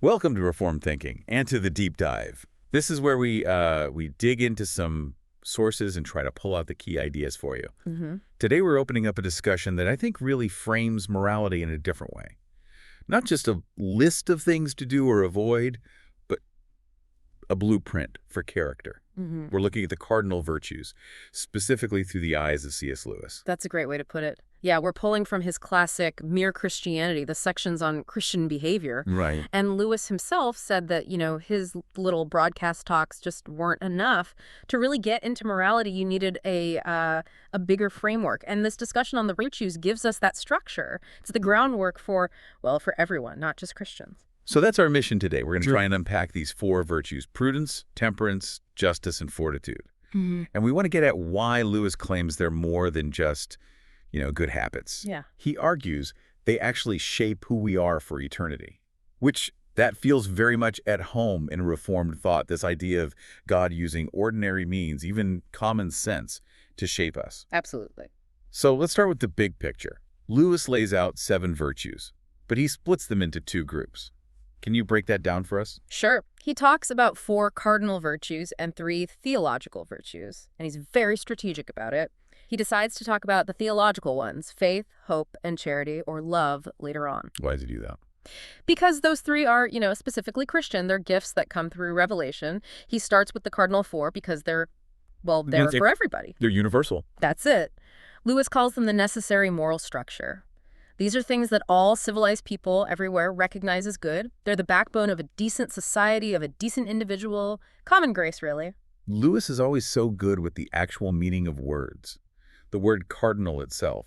Welcome to Reformed Thinking and to the Deep Dive. This is where we dig into some sources and try to pull out the key ideas for you. Today we're opening up a discussion that I think really frames morality in a different way. Not just a list of things to do or avoid, but a blueprint for character. We're looking at the cardinal virtues, specifically through the eyes of C.S. Lewis. That's a great way to put it. Yeah, we're pulling from his classic Mere Christianity, the sections on Christian behavior. Right. And Lewis himself said that, his little broadcast talks just weren't enough. To really get into morality, you needed a bigger framework. And this discussion on the virtues gives us that structure. It's the groundwork for everyone, not just Christians. So that's our mission today. We're going to try and unpack these four virtues: prudence, temperance, justice, and fortitude. And we want to get at why Lewis claims they're more than just, good habits. Yeah. He argues they actually shape who we are for eternity, which that feels very much at home in Reformed thought, this idea of God using ordinary means, even common sense, to shape us. Absolutely. So let's start with the big picture. Lewis lays out 7 virtues, but he splits them into 2 groups. Can you break that down for us? Sure. He talks about 4 cardinal virtues and 3 theological virtues, and he's very strategic about it. He decides to talk about the theological ones, faith, hope, and charity, or love, later on. Why does he do that? Because those 3 are, specifically Christian. They're gifts that come through revelation. He starts with the cardinal 4 because they're for everybody. They're universal. That's it. Lewis calls them the necessary moral structure. These are things that all civilized people everywhere recognize as good. They're the backbone of a decent society, of a decent individual. Common grace, really. Lewis is always so good with the actual meaning of words. The word cardinal itself.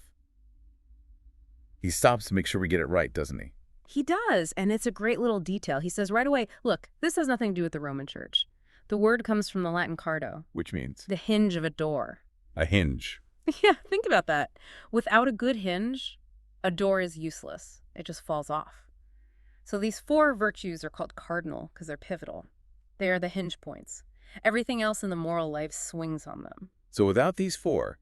He stops to make sure we get it right, doesn't he? He does, and it's a great little detail. He says right away, look, this has nothing to do with the Roman Church. The word comes from the Latin cardo. Which means? The hinge of a door. A hinge. Yeah, think about that. Without a good hinge, a door is useless. It just falls off. So these 4 virtues are called cardinal because they're pivotal. They are the hinge points. Everything else in the moral life swings on them. So without these 4,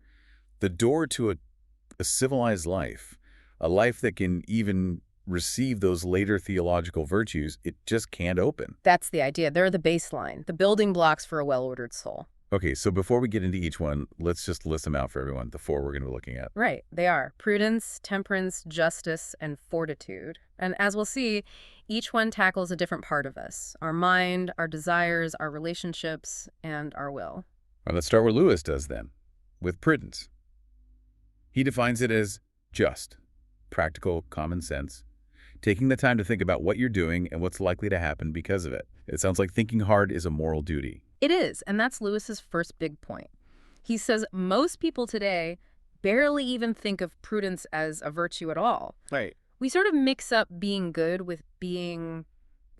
the door to a civilized life, a life that can even receive those later theological virtues, it just can't open. That's the idea. They're the baseline, the building blocks for a well-ordered soul. Okay, so before we get into each one, let's just list them out for everyone, the 4 we're going to be looking at. Right. They are prudence, temperance, justice, and fortitude. And as we'll see, each one tackles a different part of us: our mind, our desires, our relationships, and our will. All right, let's start where Lewis does then, with prudence. He defines it as just, practical, common sense, taking the time to think about what you're doing and what's likely to happen because of it. It sounds like thinking hard is a moral duty. It is, and that's Lewis's first big point. He says most people today barely even think of prudence as a virtue at all. Right. We sort of mix up being good with being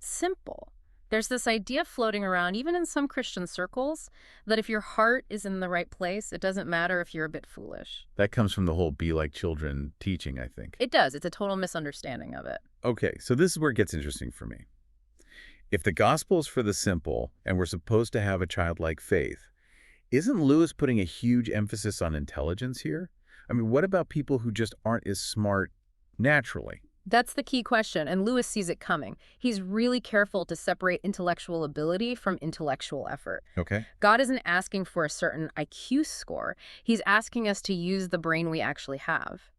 simple. There's this idea floating around, even in some Christian circles, that if your heart is in the right place, it doesn't matter if you're a bit foolish. That comes from the whole be like children teaching, I think. It does. It's a total misunderstanding of it. Okay, so this is where it gets interesting for me. If the gospel is for the simple and we're supposed to have a childlike faith, isn't Lewis putting a huge emphasis on intelligence here? I mean, what about people who just aren't as smart naturally? That's the key question, and Lewis sees it coming. He's really careful to separate intellectual ability from intellectual effort. Okay. God isn't asking for a certain IQ score. He's asking us to use the brain we actually have.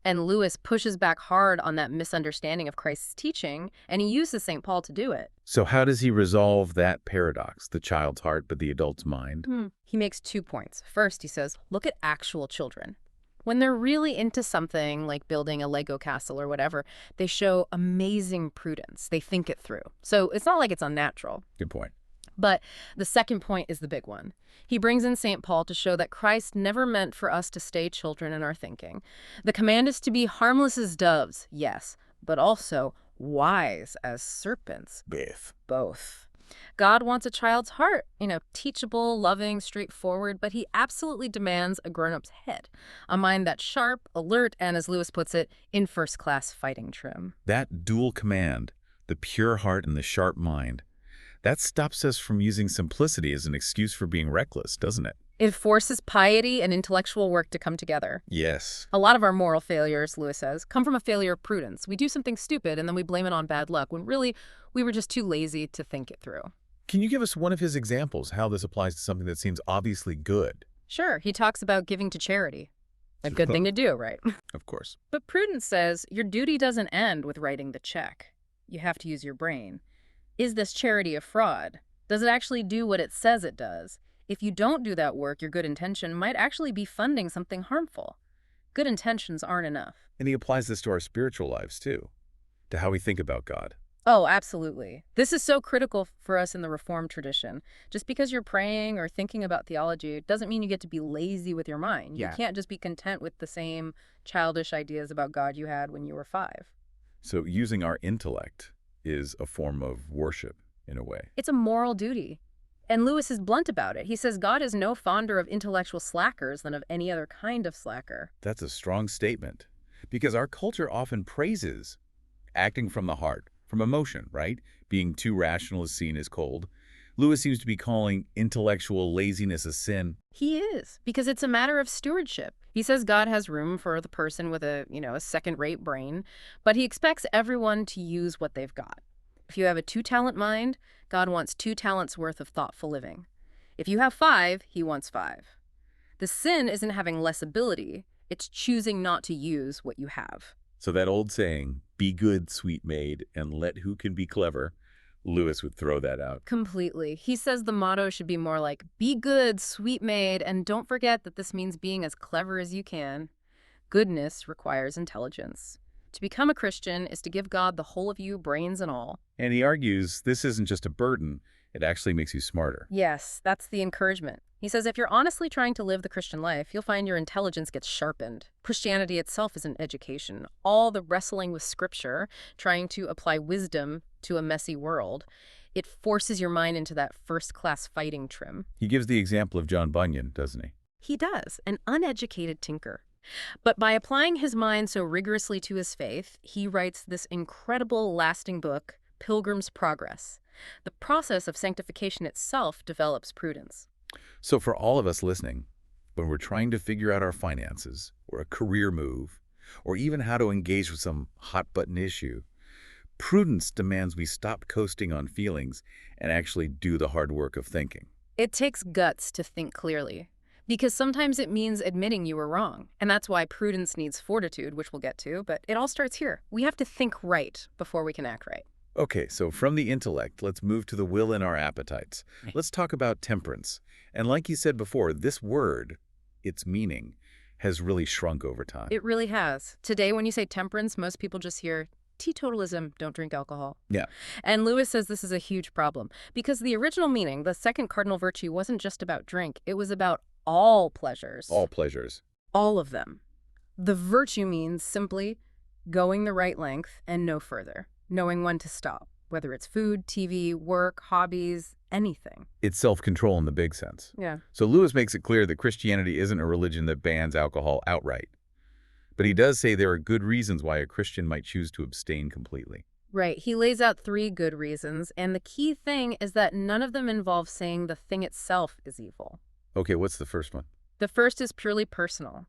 And Lewis pushes back hard on that misunderstanding of Christ's teaching, and he uses St. Paul to do it. So how does he resolve that paradox, the child's heart but the adult's mind? He makes 2 points. First, he says, look at actual children. When they're really into something like building a Lego castle or whatever, they show amazing prudence. They think it through. So it's not like it's unnatural. Good point. But the second point is the big one. He brings in St. Paul to show that Christ never meant for us to stay children in our thinking. The command is to be harmless as doves, yes, but also wise as serpents. Both. God wants a child's heart, teachable, loving, straightforward, but he absolutely demands a grown-up's head, a mind that's sharp, alert, and, as Lewis puts it, in first-class fighting trim. That dual command, the pure heart and the sharp mind, that stops us from using simplicity as an excuse for being reckless, doesn't it? It forces piety and intellectual work to come together. Yes. A lot of our moral failures, Lewis says, come from a failure of prudence. We do something stupid and then we blame it on bad luck, when really We were just too lazy to think it through. Can you give us one of his examples how this applies to something that seems obviously good? Sure, he talks about giving to charity. A good thing to do, right? Of course. But Prudence says your duty doesn't end with writing the check. You have to use your brain. Is this charity a fraud? Does it actually do what it says it does? If you don't do that work, your good intention might actually be funding something harmful. Good intentions aren't enough. And he applies this to our spiritual lives, too, to how we think about God. Oh, absolutely. This is so critical for us in the Reformed tradition. Just because you're praying or thinking about theology doesn't mean you get to be lazy with your mind. Yeah. You can't just be content with the same childish ideas about God you had when you were 5. So using our intellect is a form of worship, in a way. It's a moral duty. And Lewis is blunt about it. He says God is no fonder of intellectual slackers than of any other kind of slacker. That's a strong statement, because our culture often praises acting from the heart, from emotion, right? Being too rational is seen as cold. Lewis seems to be calling intellectual laziness a sin. He is, because it's a matter of stewardship. He says God has room for the person with a second-rate brain, but he expects everyone to use what they've got. If you have a 2-talent mind, God wants 2 talents worth of thoughtful living. If you have 5, he wants 5. The sin isn't having less ability, it's choosing not to use what you have. So that old saying, be good, sweet maid, and let who can be clever, Lewis would throw that out. Completely. He says the motto should be more like, be good, sweet maid, and don't forget that this means being as clever as you can. Goodness requires intelligence. To become a Christian is to give God the whole of you, brains and all. And he argues this isn't just a burden, it actually makes you smarter. Yes, that's the encouragement. He says if you're honestly trying to live the Christian life, you'll find your intelligence gets sharpened. Christianity itself is an education. All the wrestling with Scripture, trying to apply wisdom to a messy world, it forces your mind into that first-class fighting trim. He gives the example of John Bunyan, doesn't he? He does, an uneducated tinker. But by applying his mind so rigorously to his faith, he writes this incredible, lasting book, Pilgrim's Progress. The process of sanctification itself develops prudence. So for all of us listening, when we're trying to figure out our finances, or a career move, or even how to engage with some hot-button issue, prudence demands we stop coasting on feelings and actually do the hard work of thinking. It takes guts to think clearly, because sometimes it means admitting you were wrong. And that's why prudence needs fortitude, which we'll get to, but it all starts here. We have to think right before we can act right. Okay, so from the intellect, let's move to the will and our appetites. Let's talk about temperance. And like you said before, this word, its meaning, has really shrunk over time. It really has. Today, when you say temperance, most people just hear teetotalism, don't drink alcohol. Yeah. And Lewis says this is a huge problem because the original meaning, the second cardinal virtue, wasn't just about drink. It was about all pleasures. All pleasures. All of them. The virtue means simply going the right length and no further, knowing when to stop, whether it's food, TV, work, hobbies, anything. It's self-control in the big sense. Yeah. So Lewis makes it clear that Christianity isn't a religion that bans alcohol outright. But he does say there are good reasons why a Christian might choose to abstain completely. Right. He lays out 3 good reasons, and the key thing is that none of them involve saying the thing itself is evil. Okay, what's the first one? The first is purely personal.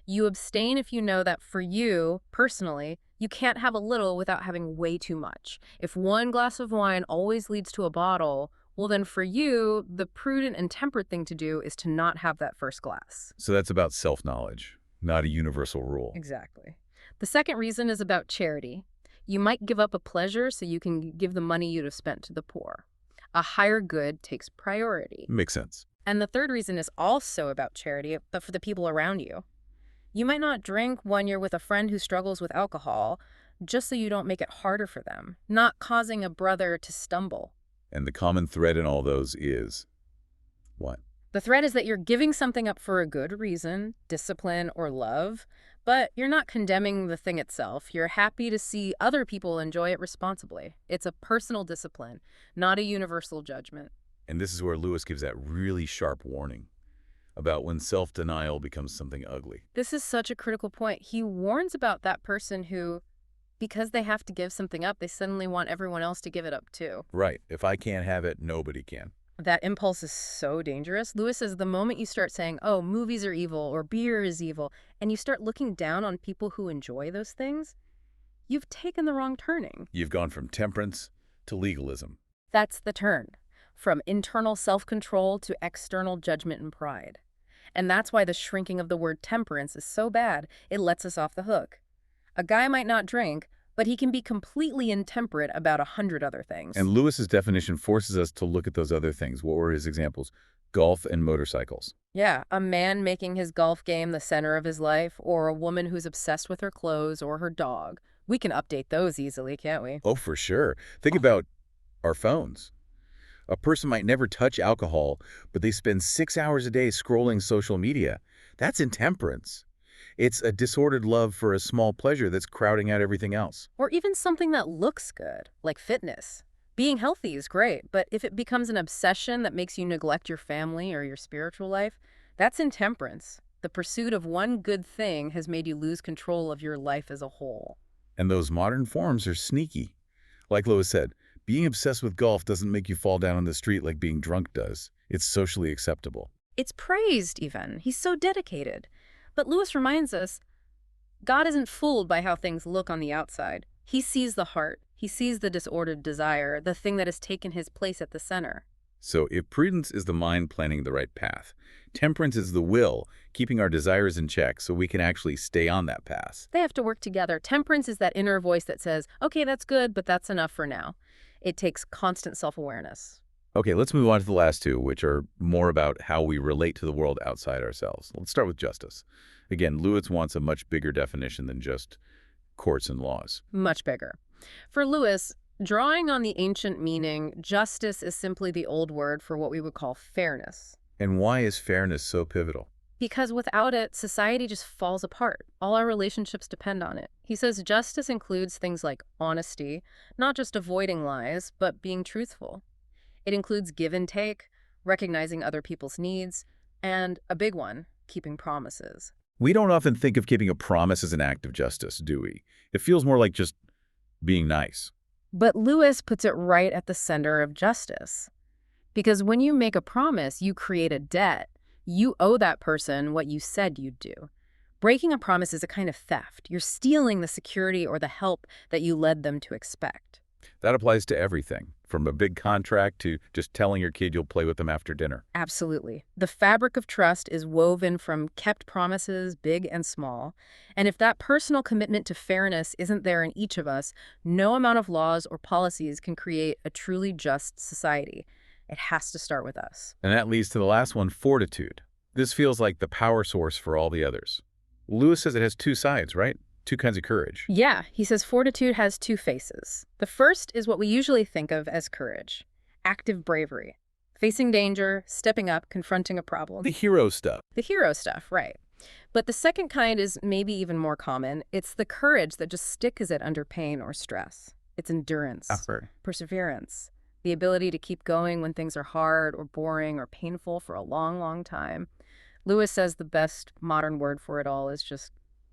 You abstain if you know that for you, personally, you can't have a little without having way too much. If one glass of wine always leads to a bottle, well then for you, the prudent and temperate thing to do is to not have that first glass. So that's about self-knowledge, not a universal rule. Exactly. The second reason is about charity. You might give up a pleasure so you can give the money you'd have spent to the poor. A higher good takes priority. Makes sense. And the third reason is also about charity, but for the people around you. You might not drink when you're with a friend who struggles with alcohol, just so you don't make it harder for them, not causing a brother to stumble. And the common thread in all those is what? The thread is that you're giving something up for a good reason, discipline or love, but you're not condemning the thing itself. You're happy to see other people enjoy it responsibly. It's a personal discipline, not a universal judgment. And this is where Lewis gives that really sharp warning about when self-denial becomes something ugly. This is such a critical point. He warns about that person who, because they have to give something up, they suddenly want everyone else to give it up too. Right. If I can't have it, nobody can. That impulse is so dangerous. Lewis says the moment you start saying, oh, movies are evil or beer is evil, and you start looking down on people who enjoy those things, you've taken the wrong turning. You've gone from temperance to legalism. That's the turn, from internal self-control to external judgment and pride. And that's why the shrinking of the word temperance is so bad, it lets us off the hook. A guy might not drink, but he can be completely intemperate about 100 other things. And Lewis's definition forces us to look at those other things. What were his examples? Golf and motorcycles. Yeah, a man making his golf game the center of his life, or a woman who's obsessed with her clothes or her dog. We can update those easily, can't we? Oh, for sure. Think about our phones. A person might never touch alcohol, but they spend 6 hours a day scrolling social media. That's intemperance. It's a disordered love for a small pleasure that's crowding out everything else. Or even something that looks good, like fitness. Being healthy is great, but if it becomes an obsession that makes you neglect your family or your spiritual life, that's intemperance. The pursuit of one good thing has made you lose control of your life as a whole. And those modern forms are sneaky. Like Lois said, being obsessed with golf doesn't make you fall down on the street like being drunk does. It's socially acceptable. It's praised, even. He's so dedicated. But Lewis reminds us, God isn't fooled by how things look on the outside. He sees the heart. He sees the disordered desire, the thing that has taken his place at the center. So if prudence is the mind planning the right path, temperance is the will, keeping our desires in check so we can actually stay on that path. They have to work together. Temperance is that inner voice that says, okay, that's good, but that's enough for now. It takes constant self-awareness. Okay, let's move on to the last two, which are more about how we relate to the world outside ourselves. Let's start with justice. Again, Lewis wants a much bigger definition than just courts and laws. Much bigger. For Lewis, drawing on the ancient meaning, justice is simply the old word for what we would call fairness. And why is fairness so pivotal? Because without it, society just falls apart. All our relationships depend on it. He says justice includes things like honesty, not just avoiding lies, but being truthful. It includes give and take, recognizing other people's needs, and a big one, keeping promises. We don't often think of keeping a promise as an act of justice, do we? It feels more like just being nice. But Lewis puts it right at the center of justice. Because when you make a promise, you create a debt. You owe that person what you said you'd do. Breaking a promise is a kind of theft. You're stealing the security or the help that you led them to expect. That applies to everything, from a big contract to just telling your kid you'll play with them after dinner. Absolutely. The fabric of trust is woven from kept promises, big and small. And if that personal commitment to fairness isn't there in each of us, no amount of laws or policies can create a truly just society. It has to start with us. And that leads to the last one, fortitude. This feels like the power source for all the others. Lewis says it has two sides, right? Two kinds of courage. Yeah, he says fortitude has two faces. The first is what we usually think of as courage. Active bravery. Facing danger, stepping up, confronting a problem. The hero stuff. The hero stuff, right. But the second kind is maybe even more common. It's the courage that just sticks it under pain or stress. It's endurance, perseverance, the ability to keep going when things are hard or boring or painful for a long, long time. Lewis says the best modern word for it all is just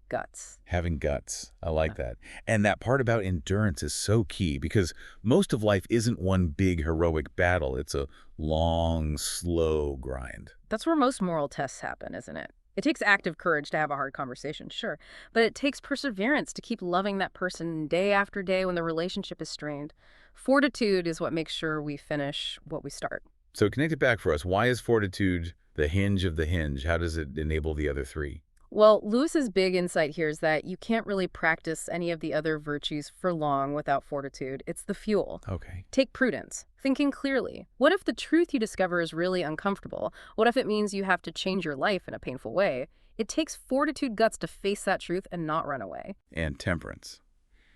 guts. Having guts. I like that. And that part about endurance is so key because most of life isn't one big heroic battle. It's a long, slow grind. That's where most moral tests happen, isn't it? It takes active courage to have a hard conversation, sure, but it takes perseverance to keep loving that person day after day when the relationship is strained. Fortitude is what makes sure we finish what we start. So connect it back for us. Why is fortitude the hinge of the hinge? How does it enable the other three? Well, Lewis's big insight here is that you can't really practice any of the other virtues for long without fortitude. It's the fuel. Okay. Take prudence, thinking clearly. What if the truth you discover is really uncomfortable? What if it means you have to change your life in a painful way? It takes fortitude guts to face that truth and not run away. And temperance.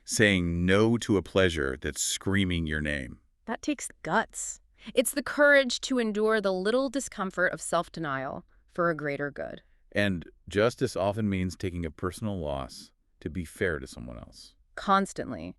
Saying no to a pleasure that's screaming your name. That takes guts. It's the courage to endure the little discomfort of self-denial for a greater good. And justice often means taking a personal loss to be fair to someone else. Constantly.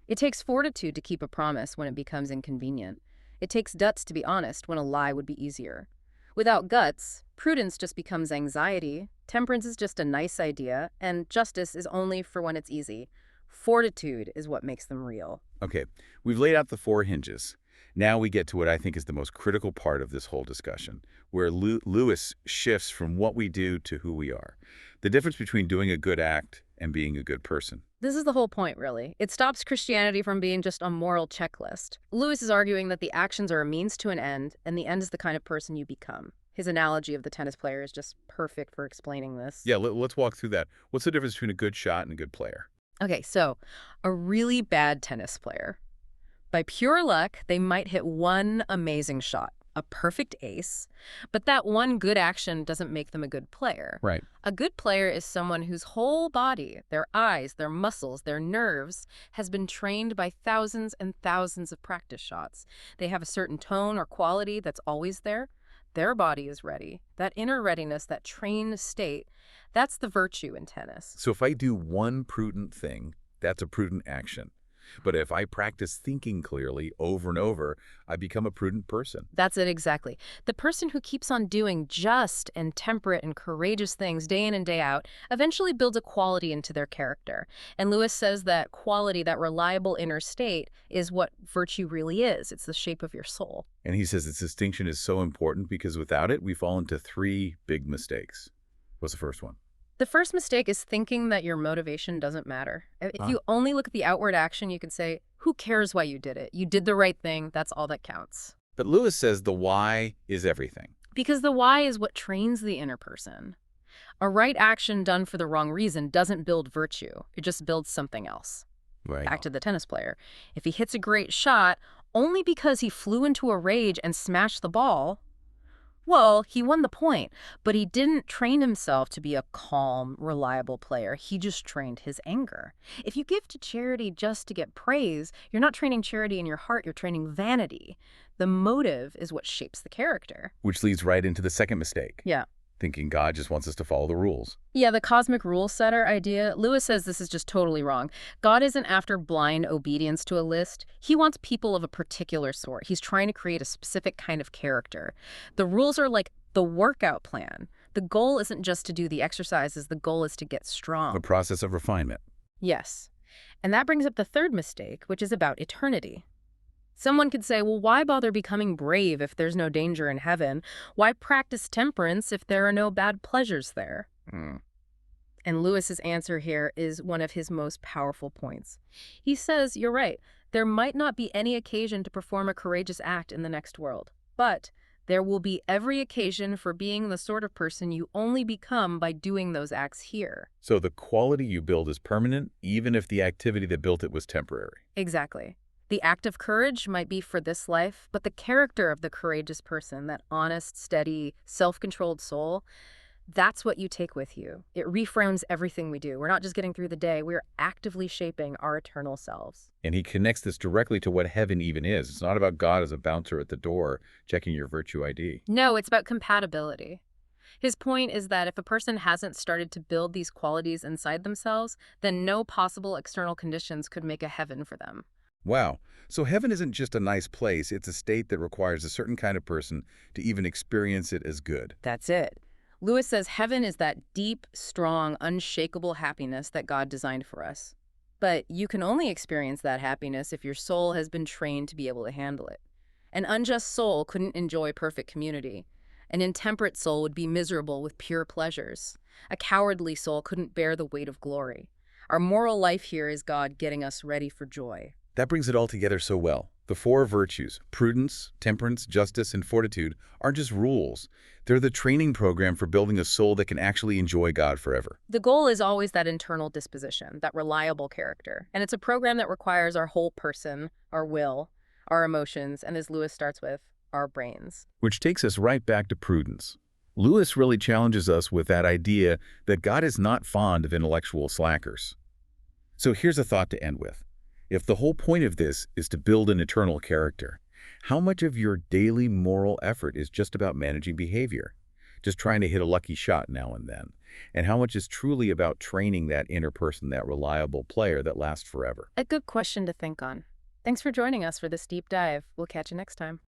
It takes fortitude to keep a promise when it becomes inconvenient. It takes guts to be honest when a lie would be easier. Without guts, prudence just becomes anxiety, temperance is just a nice idea, and justice is only for when it's easy. Fortitude is what makes them real. Okay, we've laid out the four hinges. Now we get to what I think is the most critical part of this whole discussion, where Lewis shifts from what we do to who we are. The difference between doing a good act and being a good person. This is the whole point, really. It stops Christianity from being just a moral checklist. Lewis is arguing that the actions are a means to an end, and the end is the kind of person you become. His analogy of the tennis player is just perfect for explaining this. Yeah, let's walk through that. What's the difference between a good shot and a good player? Okay, so a really bad tennis player. By pure luck, they might hit one amazing shot, a perfect ace, but that one good action doesn't make them a good player. Right. A good player is someone whose whole body, their eyes, their muscles, their nerves, has been trained by thousands and thousands of practice shots. They have a certain tone or quality that's always there. Their body is ready. That inner readiness, that trained state, that's the virtue in tennis. So if I do one prudent thing, that's a prudent action. But if I practice thinking clearly over and over, I become a prudent person. That's it exactly. The person who keeps on doing just and temperate and courageous things day in and day out eventually builds a quality into their character. And Lewis says that quality, that reliable inner state, is what virtue really is. It's the shape of your soul. And he says this distinction is so important because without it, we fall into three big mistakes. What's the first one? The first mistake is thinking that your motivation doesn't matter. If you only look at the outward action, you can say, who cares why you did it? You did the right thing. That's all that counts. But Lewis says the why is everything. Because the why is what trains the inner person. A right action done for the wrong reason doesn't build virtue. It just builds something else. Right. Back to the tennis player. If he hits a great shot only because he flew into a rage and smashed the ball, well, he won the point, but he didn't train himself to be a calm, reliable player. He just trained his anger. If you give to charity just to get praise, you're not training charity in your heart, you're training vanity. The motive is what shapes the character. Which leads right into the second mistake. Yeah. Thinking God just wants us to follow the rules. Yeah, the cosmic rule setter idea, Lewis says this is just totally wrong. God isn't after blind obedience to a list. He wants people of a particular sort. He's trying to create a specific kind of character. The rules are like the workout plan. The goal isn't just to do the exercises. The goal is to get strong. A process of refinement. Yes. And that brings up the third mistake, which is about eternity. Someone could say, well, why bother becoming brave if there's no danger in heaven? Why practice temperance if there are no bad pleasures there? And Lewis's answer here is one of his most powerful points. He says, you're right, there might not be any occasion to perform a courageous act in the next world, but there will be every occasion for being the sort of person you only become by doing those acts here. So the quality you build is permanent, even if the activity that built it was temporary. Exactly. The act of courage might be for this life, but the character of the courageous person, that honest, steady, self-controlled soul, that's what you take with you. It reframes everything we do. We're not just getting through the day. We're actively shaping our eternal selves. And he connects this directly to what heaven even is. It's not about God as a bouncer at the door checking your virtue ID. No, it's about compatibility. His point is that if a person hasn't started to build these qualities inside themselves, then no possible external conditions could make a heaven for them. Wow. So heaven isn't just a nice place. It's a state that requires a certain kind of person to even experience it as good. That's it. Lewis says heaven is that deep, strong, unshakable happiness that God designed for us. But you can only experience that happiness if your soul has been trained to be able to handle it. An unjust soul couldn't enjoy perfect community. An intemperate soul would be miserable with pure pleasures. A cowardly soul couldn't bear the weight of glory. Our moral life here is God getting us ready for joy. That brings it all together so well. The four virtues, prudence, temperance, justice, and fortitude, aren't just rules. They're the training program for building a soul that can actually enjoy God forever. The goal is always that internal disposition, that reliable character. And it's a program that requires our whole person, our will, our emotions, and as Lewis starts with, our brains. Which takes us right back to prudence. Lewis really challenges us with that idea that God is not fond of intellectual slackers. So here's a thought to end with. If the whole point of this is to build an eternal character, how much of your daily moral effort is just about managing behavior, just trying to hit a lucky shot now and then? And how much is truly about training that inner person, that reliable player that lasts forever? A good question to think on. Thanks for joining us for this deep dive. We'll catch you next time.